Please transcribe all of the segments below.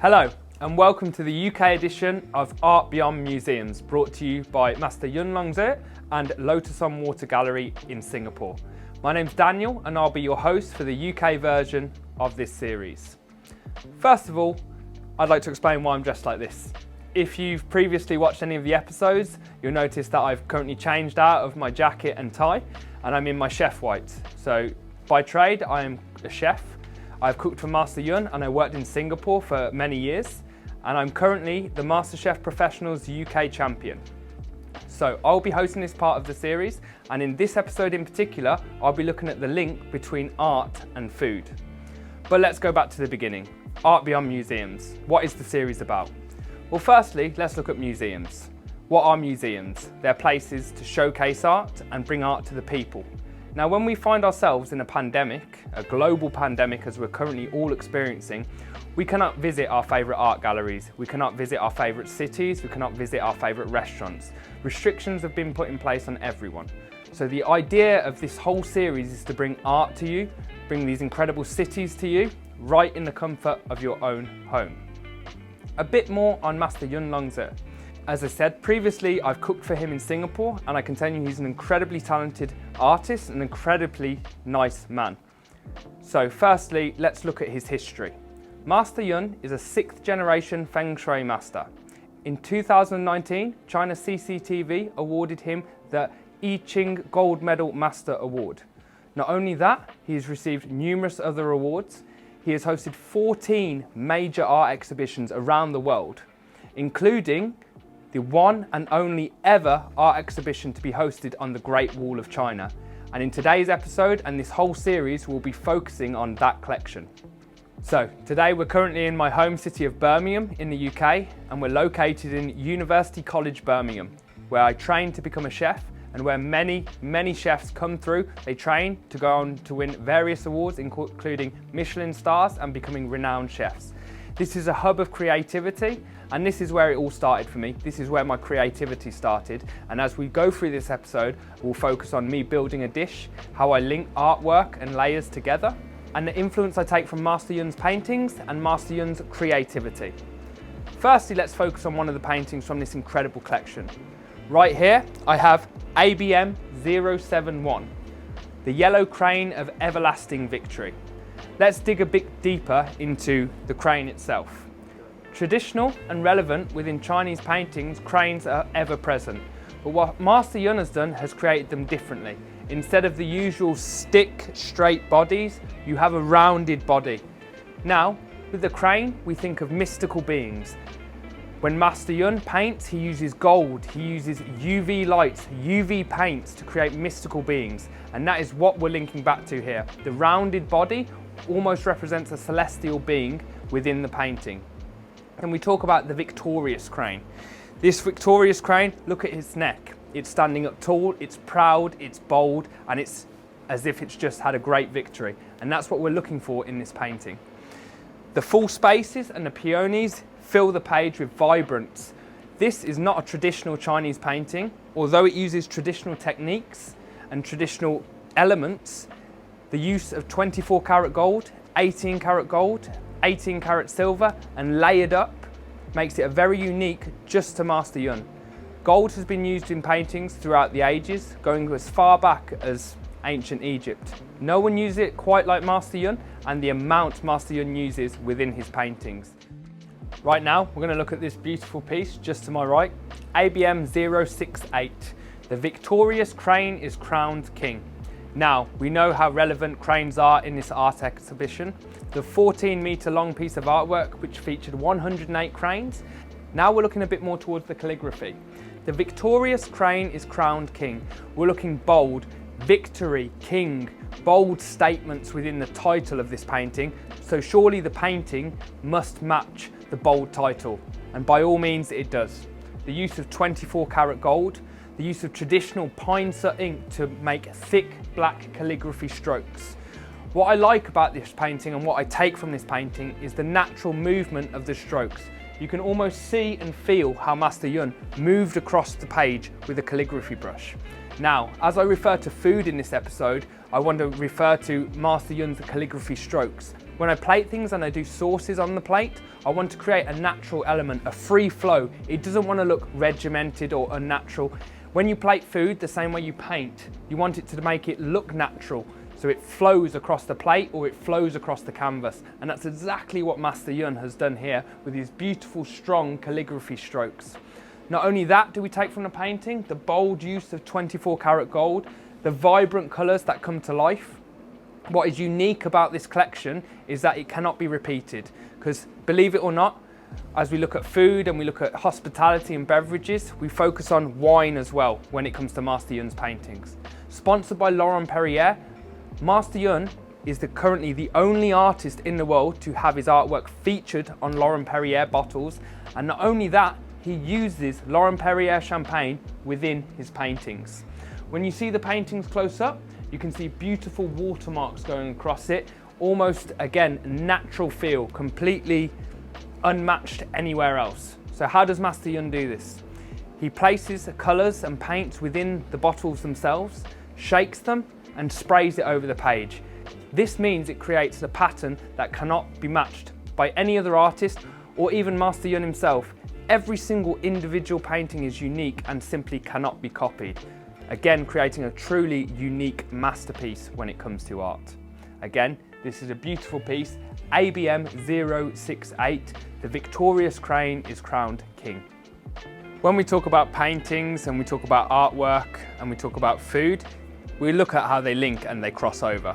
Hello and welcome to the UK edition of Art Beyond Museums, brought to you by Master Yun Longzhe and Lotus on Water Gallery in Singapore. My name's Daniel and I'll be your host for the UK version of this series. First of all, I'd like to explain why I'm dressed like this. If you've previously watched any of the episodes, you'll notice that I've currently changed out of my jacket and tie and I'm in my chef white. So by trade, I am a chef. I've cooked for Master Yun and I worked in Singapore for many years, and I'm currently the MasterChef Professionals UK champion. So I'll be hosting this part of the series, and in this episode in particular, I'll be looking at the link between art and food. But let's go back to the beginning. Art Beyond Museums. What is the series about? Well, firstly, let's look at museums. What are museums? They're places to showcase art and bring art to the people. Now, when we find ourselves in a pandemic, a global pandemic as we're currently all experiencing, we cannot visit our favourite art galleries, we cannot visit our favourite cities, we cannot visit our favourite restaurants. Restrictions have been put in place on everyone. So the idea of this whole series is to bring art to you, bring these incredible cities to you, right in the comfort of your own home. A bit more on Master Yun Longzhe. As I said previously, I've cooked for him in Singapore and I can tell you he's an incredibly talented artist and an incredibly nice man. So firstly, let's look at his history. Master Yun is a 6th generation Fengshui master. In 2019, China CCTV awarded him the I Ching Gold Medal Master Award. Not only that, he has received numerous other awards. He has hosted 14 major art exhibitions around the world, including the one and only ever art exhibition to be hosted on the Great Wall of China. And in today's episode and this whole series, we'll be focusing on that collection. So today we're currently in my home city of Birmingham in the UK, and we're located in University College Birmingham, where I trained to become a chef and where many chefs come through. They train to go on to win various awards, including Michelin stars and becoming renowned chefs. This is a hub of creativity, and this is where it all started for me. This is where my creativity started. And as we go through this episode, we'll focus on me building a dish, how I link artwork and layers together, and the influence I take from Master Yun's paintings and Master Yun's creativity. Firstly, let's focus on one of the paintings from this incredible collection. Right here, I have ABM 071, the yellow crane of everlasting victory. Let's dig a bit deeper into the crane itself. Traditional and relevant within Chinese paintings, cranes are ever present. But what Master Yun has done has created them differently. Instead of the usual stick, straight bodies, you have a rounded body. Now, with the crane, we think of mystical beings. When Master Yun paints, he uses gold, he uses UV lights, UV paints to create mystical beings. And that is what we're linking back to here. The rounded body almost represents a celestial being within the painting. And we talk about the victorious crane. This victorious crane, look at its neck. It's standing up tall, it's proud, it's bold, and it's as if it's just had a great victory. And that's what we're looking for in this painting. The full spaces and the peonies fill the page with vibrance. This is not a traditional Chinese painting. Although it uses traditional techniques and traditional elements, the use of 24 karat gold, 18 karat gold, 18 karat silver and layered up makes it a very unique just to Master Yun. Gold has been used in paintings throughout the ages, going as far back as ancient Egypt. No one uses it quite like Master Yun, and the amount Master Yun uses within his paintings. Right now, we're going to look at this beautiful piece just to my right, ABM 068. The victorious crane is crowned king. Now, we know how relevant cranes are in this art exhibition. The 14-metre long piece of artwork, which featured 108 cranes. Now we're looking a bit more towards the calligraphy. The victorious crane is crowned king. We're looking bold, victory, king, bold statements within the title of this painting. So surely the painting must match the bold title. And by all means it does. The use of 24 karat gold, the use of traditional pine soot ink to make thick black calligraphy strokes. What I like about this painting and what I take from this painting is the natural movement of the strokes. You can almost see and feel how Master Yun moved across the page with a calligraphy brush. Now, as I refer to food in this episode, I want to refer to Master Yun's calligraphy strokes. When I plate things and I do sauces on the plate, I want to create a natural element, a free flow. It doesn't want to look regimented or unnatural. When you plate food, the same way you paint, you want it to make it look natural. So it flows across the plate or it flows across the canvas. And that's exactly what Master Yun has done here with his beautiful, strong calligraphy strokes. Not only that do we take from the painting, the bold use of 24 karat gold, the vibrant colours that come to life. What is unique about this collection is that it cannot be repeated, because believe it or not, as we look at food and we look at hospitality and beverages, we focus on wine as well when it comes to Master Yun's paintings. Sponsored by Laurent-Perrier, Master Yun is currently the only artist in the world to have his artwork featured on Laurent-Perrier bottles, and not only that, he uses Laurent-Perrier champagne within his paintings. When you see the paintings close up, you can see beautiful watermarks going across it, almost, again, natural feel, completely unmatched anywhere else. So how does Master Yun do this? He places the colours and paints within the bottles themselves, shakes them and sprays it over the page. This means it creates a pattern that cannot be matched by any other artist or even Master Yun himself. Every single individual painting is unique and simply cannot be copied. Again, creating a truly unique masterpiece when it comes to art. Again, this is a beautiful piece, ABM 068, the victorious crane is crowned king. When we talk about paintings and we talk about artwork and we talk about food, we look at how they link and they cross over.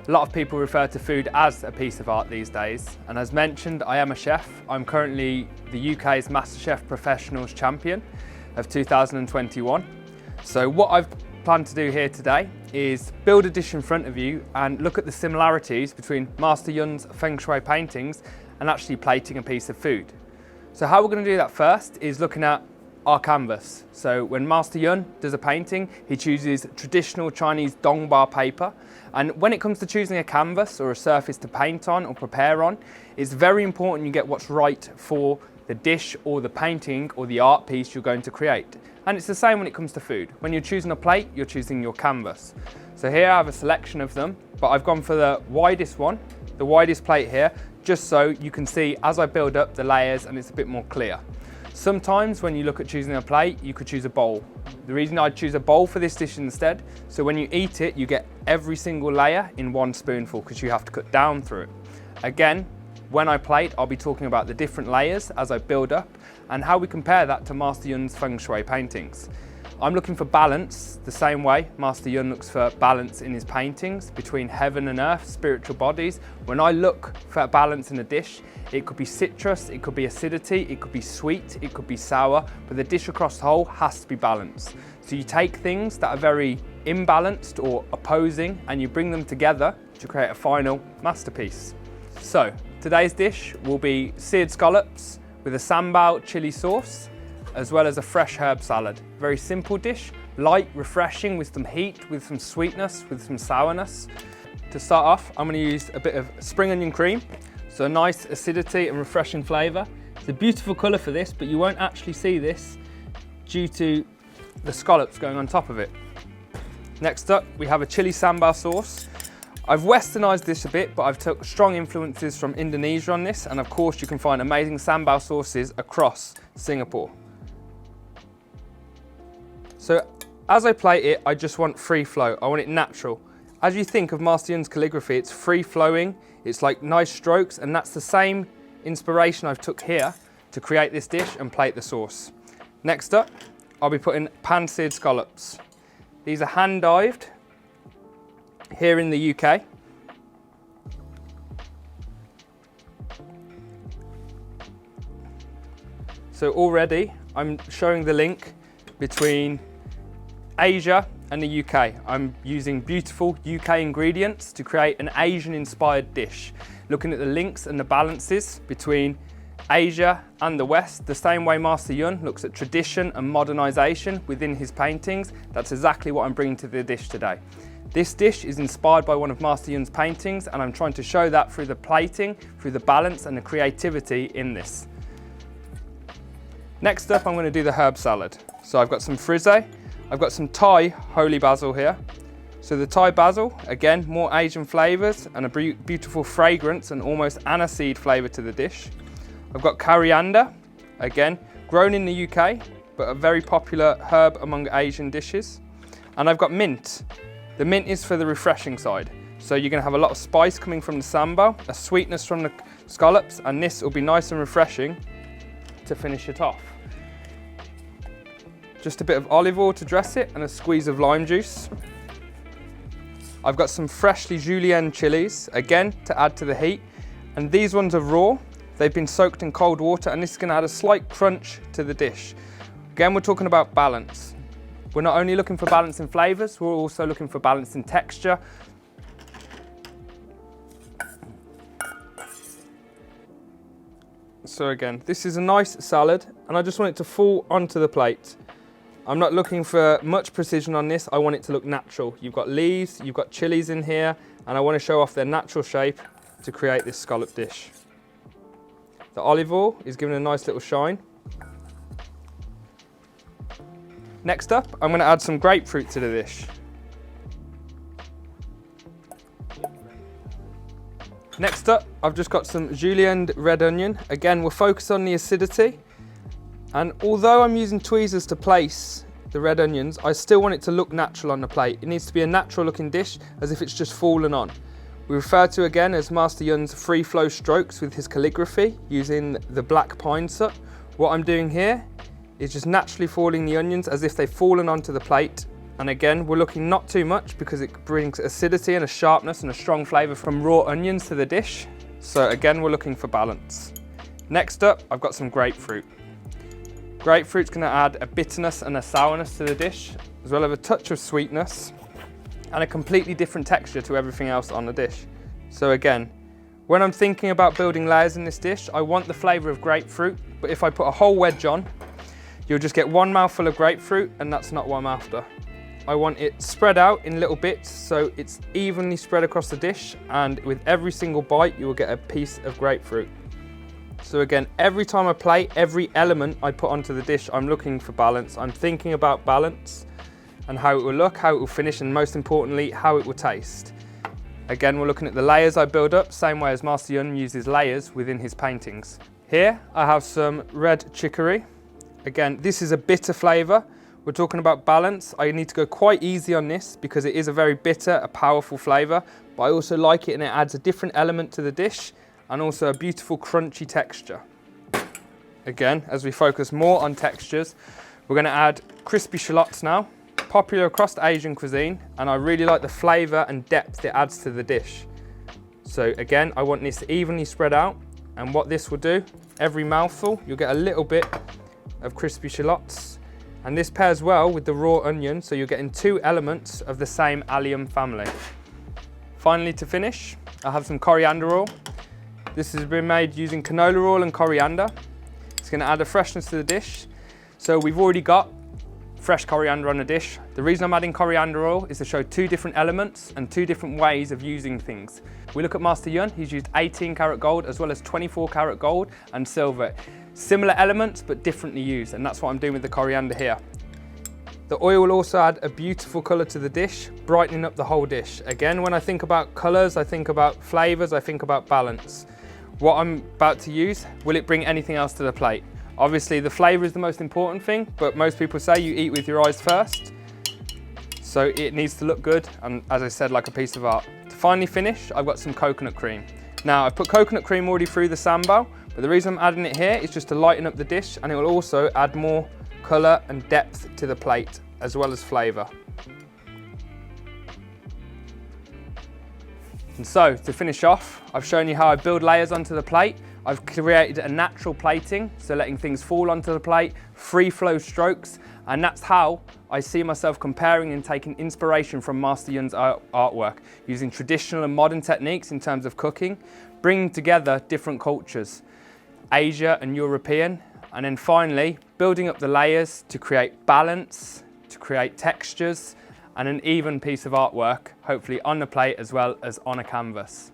A lot of people refer to food as a piece of art these days, and as mentioned, I am a chef. I'm currently the UK's MasterChef Professionals Champion of 2021. So what I've planned to do here today is build a dish in front of you and look at the similarities between Master Yun's Fengshui paintings and actually plating a piece of food. So how we're going to do that first is looking at our canvas. So when Master Yun does a painting, he chooses traditional Chinese dongba paper. And when it comes to choosing a canvas or a surface to paint on or prepare on, it's very important you get what's right for the dish or the painting or the art piece you're going to create. And it's the same when it comes to food. When you're choosing a plate, you're choosing your canvas. So here I have a selection of them, but I've gone for the widest one, the widest plate here, just so you can see as I build up the layers and it's a bit more clear. Sometimes when you look at choosing a plate, you could choose a bowl. The reason I'd choose a bowl for this dish instead, so when you eat it, you get every single layer in one spoonful because you have to cut down through it. Again, when I plate, I'll be talking about the different layers as I build up and how we compare that to Master Yun's Feng Shui paintings. I'm looking for balance the same way Master Yun looks for balance in his paintings between heaven and earth, spiritual bodies. When I look for balance in a dish, it could be citrus, it could be acidity, it could be sweet, it could be sour, but the dish across the whole has to be balanced. So you take things that are very imbalanced or opposing and you bring them together to create a final masterpiece. So today's dish will be seared scallops with a sambal chili sauce, as well as a fresh herb salad. Very simple dish, light, refreshing, with some heat, with some sweetness, with some sourness. To start off, I'm going to use a bit of spring onion cream, so a nice acidity and refreshing flavour. It's a beautiful colour for this, but you won't actually see this due to the scallops going on top of it. Next up, we have a chili sambal sauce. I've westernised this a bit, but I've took strong influences from Indonesia on this, and of course you can find amazing sambal sauces across Singapore. So as I plate it, I just want free flow. I want it natural. As you think of Master Yun's calligraphy, it's free flowing, it's like nice strokes, and that's the same inspiration I've took here to create this dish and plate the sauce. Next up, I'll be putting pan-seared scallops. These are hand-dived here in the UK. So already I'm showing the link between Asia and the UK. I'm using beautiful UK ingredients to create an Asian inspired dish, looking at the links and the balances between Asia and the West, the same way Master Yun looks at tradition and modernisation within his paintings. That's exactly what I'm bringing to the dish today. This dish is inspired by one of Master Yun's paintings, and I'm trying to show that through the plating, through the balance and the creativity in this. Next up, I'm going to do the herb salad. So I've got some frisée, I've got some Thai holy basil here, So the Thai basil, again, more Asian flavors and a beautiful fragrance and almost aniseed flavor to the dish. I've got coriander, again, grown in the UK, but a very popular herb among Asian dishes. And I've got mint. The mint is for the refreshing side. So you're gonna have a lot of spice coming from the sambal, a sweetness from the scallops, and this will be nice and refreshing to finish it off. Just a bit of olive oil to dress it and a squeeze of lime juice. I've got some freshly julienne chilies, again, to add to the heat. And these ones are raw. They've been soaked in cold water, and this is gonna add a slight crunch to the dish. Again, we're talking about balance. We're not only looking for balance in flavors, we're also looking for balance in texture. So again, this is a nice salad, and I just want it to fall onto the plate. I'm not looking for much precision on this. I want it to look natural. You've got leaves, you've got chilies in here, and I want to show off their natural shape to create this scallop dish. The olive oil is giving a nice little shine. Next up, I'm going to add some grapefruit to the dish. Next up, I've just got some julienne red onion. Again, we'll focus on the acidity. And although I'm using tweezers to place the red onions, I still want it to look natural on the plate. It needs to be a natural looking dish, as if it's just fallen on. We refer to again as Master Yun's free flow strokes with his calligraphy using the black pine soot. What I'm doing here is just naturally falling the onions as if they've fallen onto the plate. And again, we're looking not too much because it brings acidity and a sharpness and a strong flavour from raw onions to the dish. So again, we're looking for balance. Next up, I've got some grapefruit. Grapefruit's going to add a bitterness and a sourness to the dish, as well as a touch of sweetness and a completely different texture to everything else on the dish. So again, when I'm thinking about building layers in this dish, I want the flavour of grapefruit, but if I put a whole wedge on, you'll just get one mouthful of grapefruit, and that's not what I'm after. I want it spread out in little bits so it's evenly spread across the dish, and with every single bite you will get a piece of grapefruit. So again, every time I plate, every element I put onto the dish, I'm looking for balance. I'm thinking about balance and how it will look, how it will finish, and most importantly, how it will taste. Again, we're looking at the layers I build up, same way as Master Yun uses layers within his paintings. Here I have some red chicory. Again, this is a bitter flavour. We're talking about balance. I need to go quite easy on this because it is a very bitter, a powerful flavour, but I also like it and it adds a different element to the dish and also a beautiful crunchy texture. Again, as we focus more on textures, we're going to add crispy shallots now, popular across the Asian cuisine, and I really like the flavour and depth it adds to the dish. So again, I want this evenly spread out, and what this will do, every mouthful, you'll get a little bit of crispy shallots. And this pairs well with the raw onion, so you're getting two elements of the same allium family. Finally, to finish, I have some coriander oil. This has been made using canola oil and coriander. It's going to add a freshness to the dish. So we've already got fresh coriander on the dish. The reason I'm adding coriander oil is to show two different elements and two different ways of using things. We look at Master Yun, he's used 18 karat gold as well as 24 karat gold and silver. Similar elements, but differently used, and that's what I'm doing with the coriander here. The oil will also add a beautiful colour to the dish, brightening up the whole dish. Again, when I think about colours, I think about flavours, I think about balance. What I'm about to use, will it bring anything else to the plate? Obviously, the flavour is the most important thing, but most people say you eat with your eyes first. So it needs to look good, and as I said, like a piece of art. To finally finish, I've got some coconut cream. Now, I've put coconut cream already through the sambal, but the reason I'm adding it here is just to lighten up the dish, and it will also add more colour and depth to the plate, as well as flavour. And so, to finish off, I've shown you how I build layers onto the plate. I've created a natural plating, so letting things fall onto the plate, free flow strokes, and that's how I see myself comparing and taking inspiration from Master Yun's artwork, using traditional and modern techniques in terms of cooking, bringing together different cultures, Asia and European, and then finally building up the layers to create balance, to create textures, and an even piece of artwork, hopefully on the plate as well as on a canvas.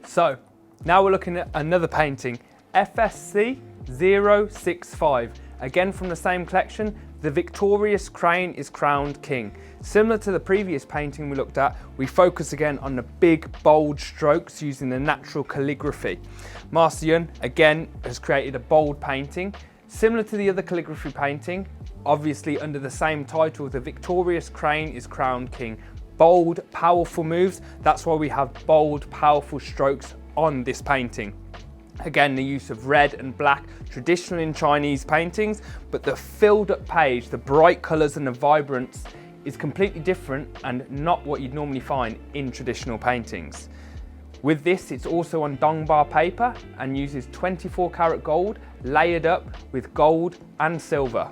So, now we're looking at another painting, FSC 065, again from the same collection, the victorious crane is crowned king. Similar to the previous painting we looked at, we focus again on the big, bold strokes using the natural calligraphy. Master Yun, again, has created a bold painting. Similar to the other calligraphy painting, obviously under the same title, the victorious crane is crowned king. Bold, powerful moves, that's why we have bold, powerful strokes on this painting. Again, the use of red and black, traditional in Chinese paintings, but the filled up page, the bright colours and the vibrance is completely different and not what you'd normally find in traditional paintings. With this, it's also on Dongba paper and uses 24 karat gold layered up with gold and silver.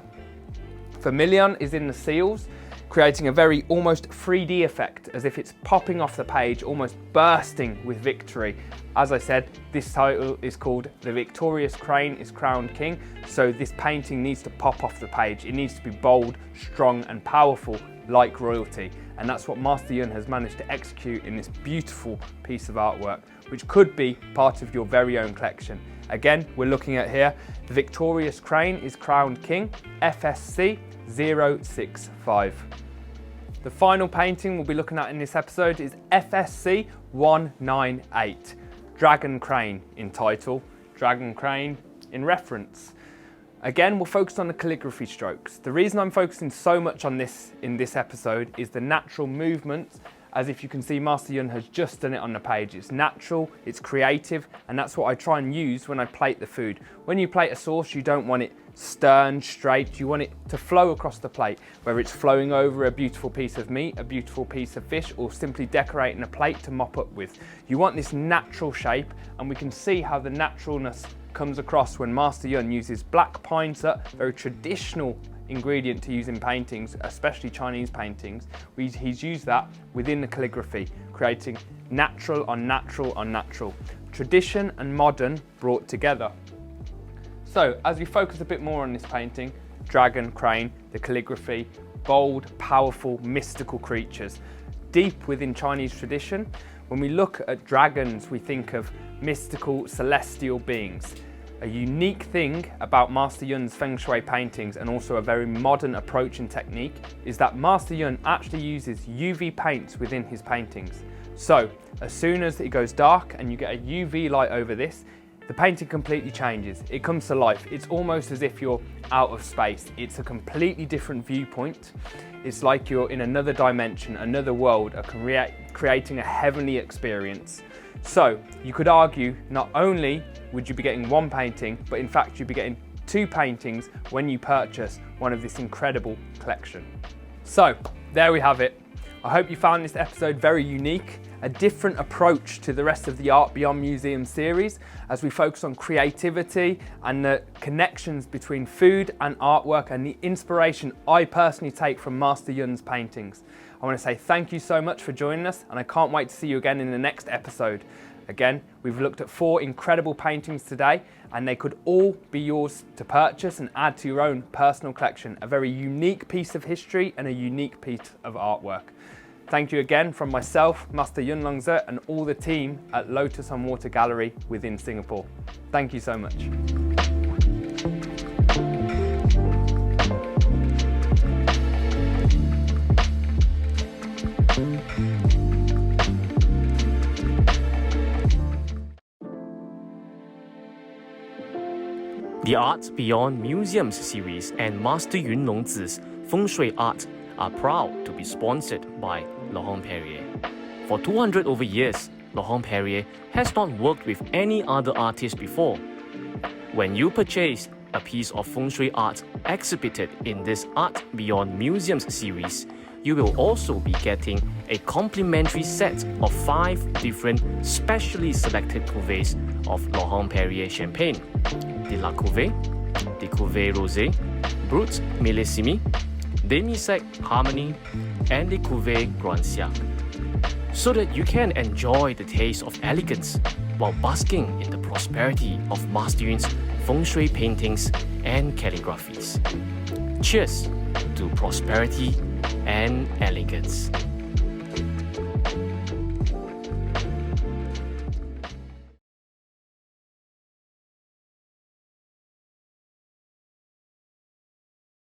Vermilion is in the seals, creating a very almost 3D effect, as if it's popping off the page, almost bursting with victory. As I said, this title is called The Victorious Crane is Crowned King, so this painting needs to pop off the page. It needs to be bold, strong and powerful like royalty, and that's what Master Yun has managed to execute in this beautiful piece of artwork, which could be part of your very own collection. Again, we're looking at here, The Victorious Crane is Crowned King, FSC 065. The final painting we'll be looking at in this episode is FSC 198, Dragon Crane in title, Dragon Crane in reference. Again, we'll focus on the calligraphy strokes. The reason I'm focusing so much on this in this episode is the natural movements, as if you can see Master Yun has just done it on the page. It's natural, it's creative, and that's what I try and use when I plate the food. When you plate a sauce, you don't want it stern, straight, you want it to flow across the plate, whether it's flowing over a beautiful piece of meat, a beautiful piece of fish, or simply decorating a plate to mop up with. You want this natural shape, and we can see how the naturalness comes across when Master Yun uses black pine soot, very traditional ingredient to use in paintings, especially Chinese paintings. He's used that within the calligraphy, creating natural on natural on natural. Tradition and modern brought together. So as we focus a bit more on this painting, dragon, crane, the calligraphy, bold, powerful, mystical creatures. Deep within Chinese tradition, when we look at dragons, we think of mystical celestial beings. A unique thing about Master Yun's Fengshui paintings, and also a very modern approach and technique, is that Master Yun actually uses UV paints within his paintings. So as soon as it goes dark and you get a UV light over this, the painting completely changes. It comes to life. It's almost as if you're out of space. It's a completely different viewpoint. It's like you're in another dimension, another world, creating a heavenly experience. So you could argue not only would you be getting one painting, but in fact you'd be getting two paintings when you purchase one of this incredible collection. So there we have it. I hope you found this episode very unique, a different approach to the rest of the Art Beyond Museum series, as we focus on creativity and the connections between food and artwork and the inspiration I personally take from Master Yun's paintings. I want to say thank you so much for joining us, and I can't wait to see you again in the next episode. Again, we've looked at 4 incredible paintings today, and they could all be yours to purchase and add to your own personal collection. A very unique piece of history and a unique piece of artwork. Thank you again from myself, Master Yun Longze, and all the team at Lotus on Water Gallery within Singapore. Thank you so much. The Art Beyond Museums series and Master Yun Longzi's Feng Shui art are proud to be sponsored by Laurent-Perrier. For 200 over years, Laurent-Perrier has not worked with any other artist before. When you purchase a piece of Feng Shui art exhibited in this Art Beyond Museums series, you will also be getting a complimentary set of 5 different specially selected cuvées of Laurent-Perrier champagne: the La Cuvée, the Cuvée Rosé, Brut Millésime, Demi-Sec Harmony, and the Cuvée Grand Siècle, so that you can enjoy the taste of elegance while basking in the prosperity of Master Yun's Feng Shui paintings and calligraphies. Cheers to prosperity and elegance.